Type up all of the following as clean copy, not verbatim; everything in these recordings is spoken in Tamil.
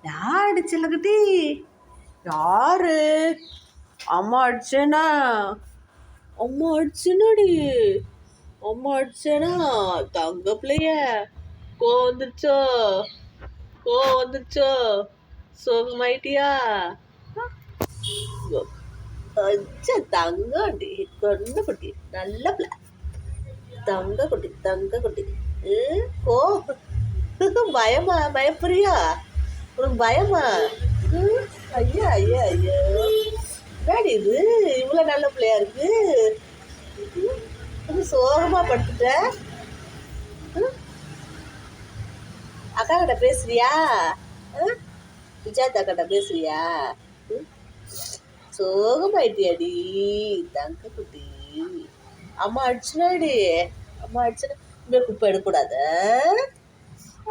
யார் செல்லக்குட்டி? யாரு? அம்மா அடிச்சேனா? அம்மா அடிச்சேனாடி? அம்மா அடிச்சேனா? தங்க பிள்ளைய கோவம் வந்துருச்சோ? கோவம் வந்துருச்சோ? சோகமாயிட்டியா? அச்சா தங்கடி, கொண்டு குட்டி, நல்ல பிள்ளை, தங்க குட்டி, தங்க குட்டி. கோ பயமா? பயப்படுறியா? உனக்கு பயமா? ஐயா ஐயா ஐயோ, என்னடி இது இவ்வளோ நல்ல பிள்ளையா இருக்கு? சோகமா படுத்துட்ட. அக்கா கிட்ட பேசுறியா? விஜயாத்தா கிட்ட பேசுறியா? சோகமாயிட்டியாடி தங்க குட்டி? அம்மா அடிச்சுனாடி? அம்மா அடிச்சுனா இனிமே குப்பை எடுக்கக்கூடாத.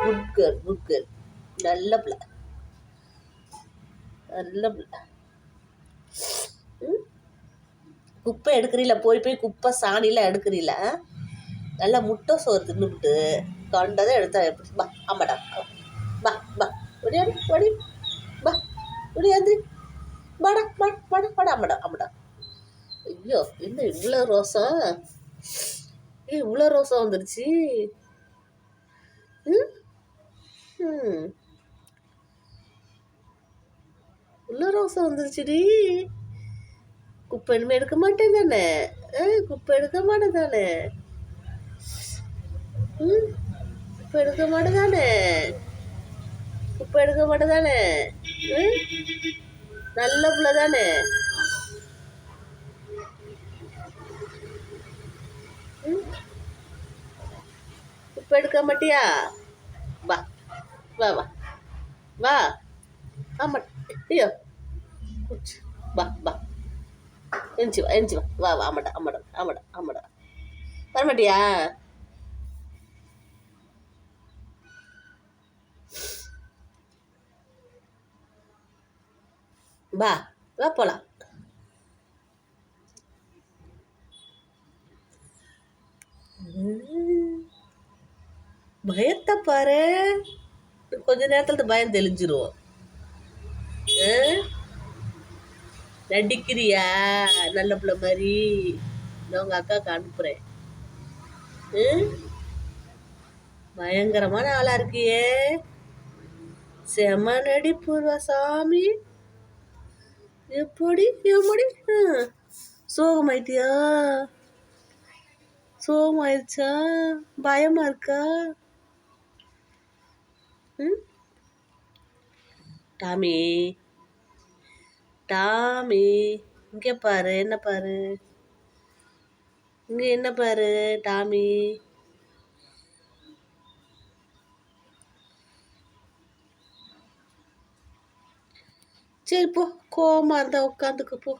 குட் கேர்ள், குட் கேர்ள், நல்ல பிள்ளை, நல்ல பிள்ளை. குப்பை எடுக்கிறீல? போய் போய் குப்பை சாணிலாம் எடுக்கிறீல? நல்லா முட்டை சோறு தின்னுபிட்டு கண்டதை எடுத்தா எப்படி? பா ஆமாடா, பா பா ஒடியாடி ஒடி, பா ஒடியாந்து, வாடா வாடா வாடா வாடா, ஆமாடா ஆமாடா. ஐயோ, என்ன இவ்வளோ ரோசம்? இவ்வளோ ரோசம் வந்துருச்சு. இவ்வளோ ரோசம் வந்துருச்சுடி. குப்பை இனிமே எடுக்க மாட்டேன் தானே? குப்பை எடுக்க மாட்டேன் தானே? குப்பை எடுக்க மாட்டேன் தானே? குப்பை எடுக்க மாட்டேன் தானே? நல்ல பிள்ளை தானே? குப்பை எடுக்க மாட்டியா? வா வா வா வா. ஆமா, ஐயோ, வா வா, எஞ்சி வா, எஞ்சி வா, வா வா. ஆமாடா ஆமாடா ஆமாடா ஆமாடா. வரமாட்டியா? வா வா போலாம். பயத்தை பாரு, கொஞ்ச நேரத்துல பயம் தெளிஞ்சிரும். நடிக்கிறியா நல்ல பிள்ளை மாதிரி? நான் உங்க அக்காவுக்கு அனுப்புறேன். பயங்கரமான ஆளா இருக்கியே, செம நடிப்பு சாமி. எப்படி எப்படி சோகமாயிட்டியா? சோகமாயிருச்சா? பயமா இருக்கா? டாமி, டாமி, இங்க பாரு, என்ன பாரு, இங்க என்ன பாரு டாமி. சரி போ, கோவமா இருந்தா உட்காந்துக்கு போ.